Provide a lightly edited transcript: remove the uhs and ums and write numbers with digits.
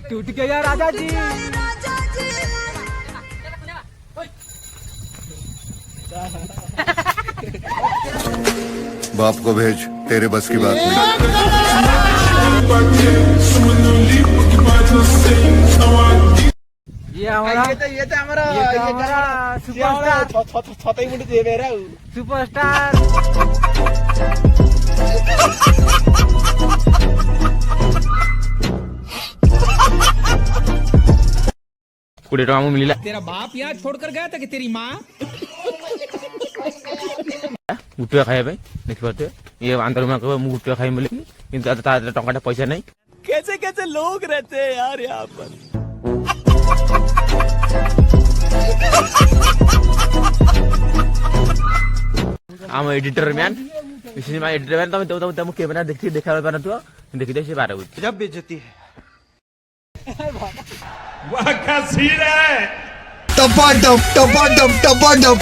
टूट गया राजा जी। बाप को भेज, तेरे बस की बात नहीं। ये हमारा सुपरस्टार। कोड़े टका मिला। तेरा बाप यहाँ छोड़कर गया था कि तेरी माँ? गुटिया खाए भाई देखी पाते ये आंदोलन में कहबो गुटिया खाई बोले किंतु टंकाटा पैसा नहीं। कैसे कैसे लोग रहते हैं यार यहाँ पर। आम एडिटर मैन विशेष एडिटर मैन तुम कैमरा देखी देखा पार तू देखी दे बारे जब बेइज्जती है। टपा टप टपा टप टपा टप।